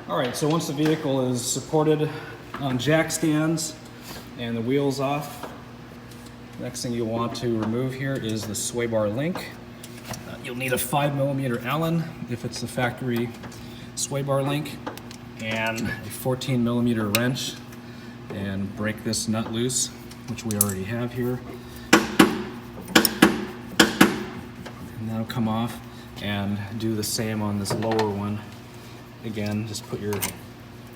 All right, so once the vehicle is supported on jack stands and the wheels off, next thing you'll want to remove here is the sway bar link. You'll need a 5mm Allen if it's the factory sway bar link, and a 14mm wrench, and break this nut loose, which we already have here. And that'll come off, and do the same on this lower one. Again, just put your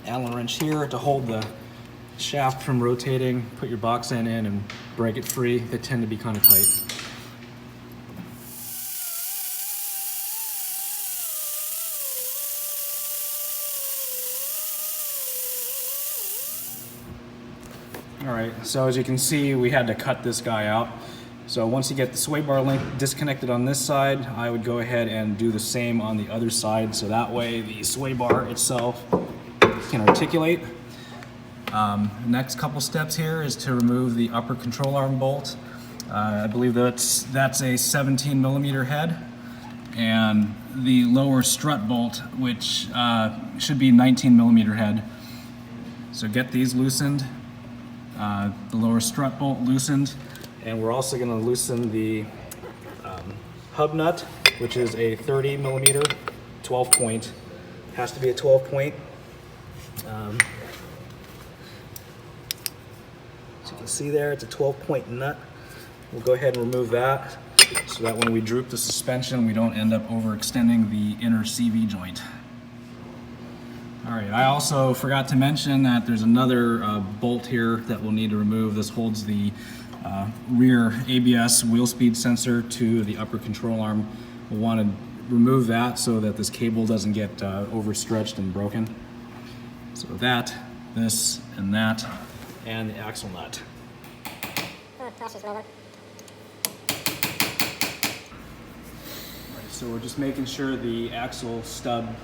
Allen wrench here to hold the shaft from rotating, put your box end in and break it free. They tend to be kind of tight. All right, so as you can see, we had to cut this guy out. So once you get the sway bar link disconnected on this side, I would go ahead and do the same on the other side, so that way the sway bar itself can articulate. Next couple steps here is to remove the upper control arm bolt. I believe that's a 17mm head, and the lower strut bolt, which should be 19mm head. So get these loosened, the lower strut bolt loosened. And we're also going to loosen the hub nut, which is a 30mm 12 point. Has to be a 12 point. So you can see there, it's a 12 point nut. We'll go ahead and remove that so that when we droop the suspension, we don't end up overextending the inner CV joint. All right, I also forgot to mention that there's another bolt here that we'll need to remove. This holds the rear ABS wheel speed sensor to the upper control arm. We'll want to remove that so that this cable doesn't get overstretched and broken. So that, this, and that, and the axle nut. So we're just making sure the axle stub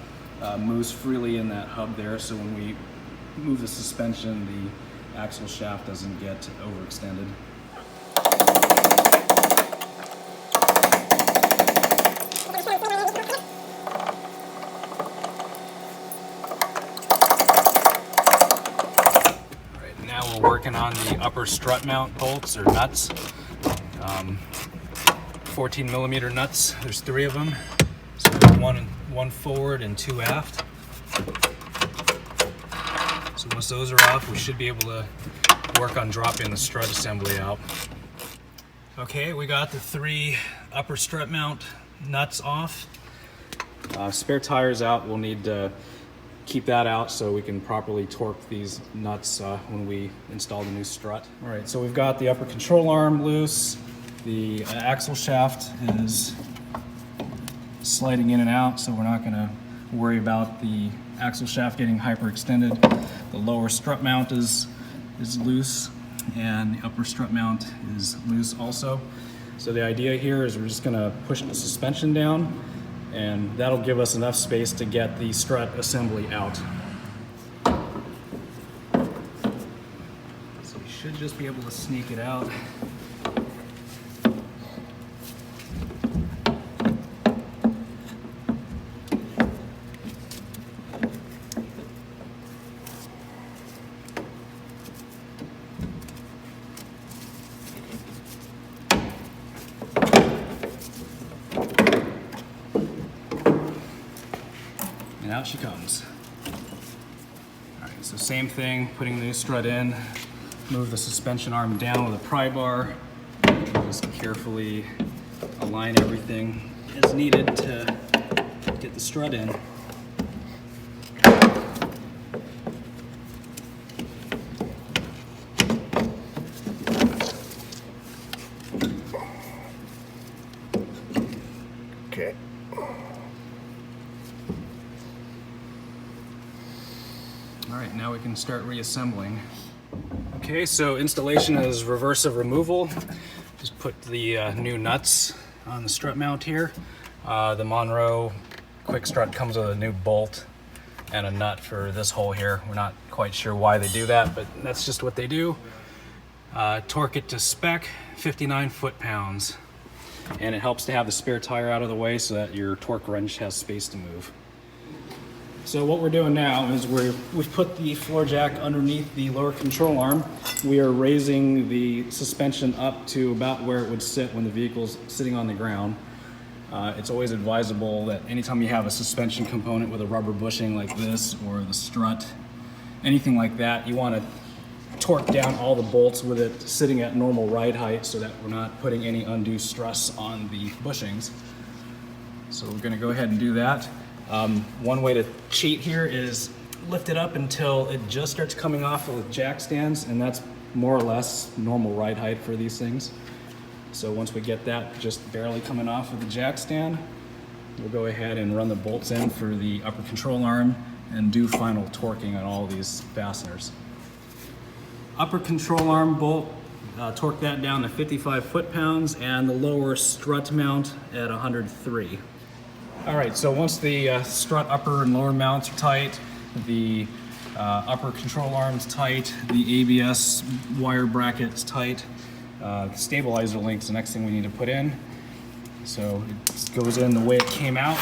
moves freely in that hub there, so when we move the suspension, the axle shaft doesn't get overextended. Working on the upper strut mount bolts or nuts, 14mm nuts. There's 3 of them, so one forward and 2 aft. So once those are off, we should be able to work on dropping the strut assembly out. Okay, we got the 3 upper strut mount nuts off. Spare tires out. We'll need to keep that out so we can properly torque these nuts when we install the new strut. All right, so we've got the upper control arm loose. The axle shaft is sliding in and out, so we're not going to worry about the axle shaft getting hyperextended. The lower strut mount is loose, and the upper strut mount is loose also. So the idea here is we're just going to push the suspension down, and that'll give us enough space to get the strut assembly out. So we should just be able to sneak it out. And out she comes. All right, so same thing, putting the new strut in, move the suspension arm down with a pry bar, just carefully align everything as needed to get the strut in. Okay. All right, now we can start reassembling. Okay, so installation is reverse of removal. Just put the new nuts on the strut mount here. The Monroe quick strut comes with a new bolt and a nut for this hole here. We're not quite sure why they do that, but that's just what they do. Torque it to spec, 59 foot-pounds. And it helps to have the spare tire out of the way so that your torque wrench has space to move. So what we're doing now is we've put the floor jack underneath the lower control arm. We are raising the suspension up to about where it would sit when the vehicle's sitting on the ground. It's always advisable that anytime you have a suspension component with a rubber bushing like this, or the strut, anything like that, you want to torque down all the bolts with it sitting at normal ride height so that we're not putting any undue stress on the bushings. So we're going to go ahead and do that. One way to cheat here is lift it up until it just starts coming off of the jack stands, and that's more or less normal ride height for these things. So once we get that just barely coming off of the jack stand, we'll go ahead and run the bolts in for the upper control arm and do final torquing on all these fasteners. Upper control arm bolt, torque that down to 55 foot-pounds, and the lower strut mount at 103. All right, so once the strut upper and lower mounts are tight, the upper control arm's tight, the ABS wire bracket's tight, the stabilizer link's the next thing we need to put in. So it goes in the way it came out,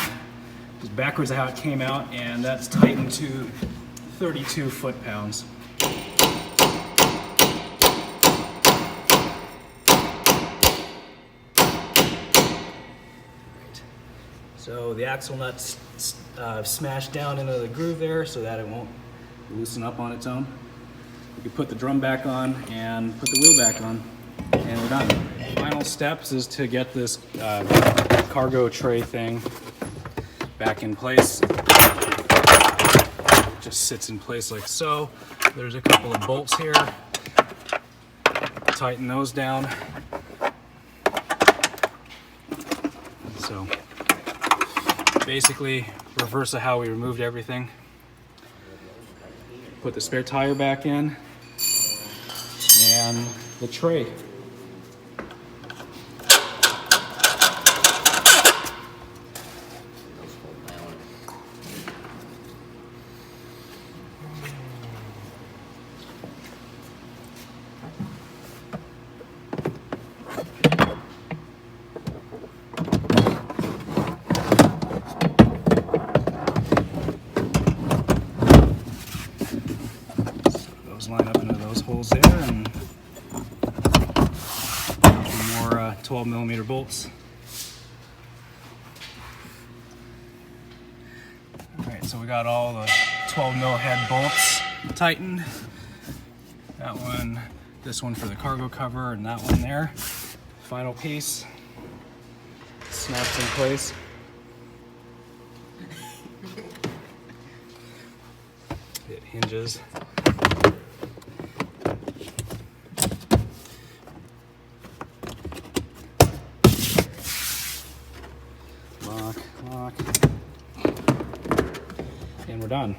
just backwards of how it came out, and that's tightened to 32 foot-pounds. So the axle nut's smashed down into the groove there so that it won't loosen up on its own. We can put the drum back on and put the wheel back on, and we're done. Final steps is to get this cargo tray thing back in place. It just sits in place like so. There's a couple of bolts here. Tighten those down. So basically reverse of how we removed everything. Put the spare tire back in and the tray. Line up into those holes there, and more 12mm bolts. Alright, so we got all the 12mm head bolts tightened. That one, this one for the cargo cover, and that one there. Final piece snaps in place. It hinges. Lock, and we're done.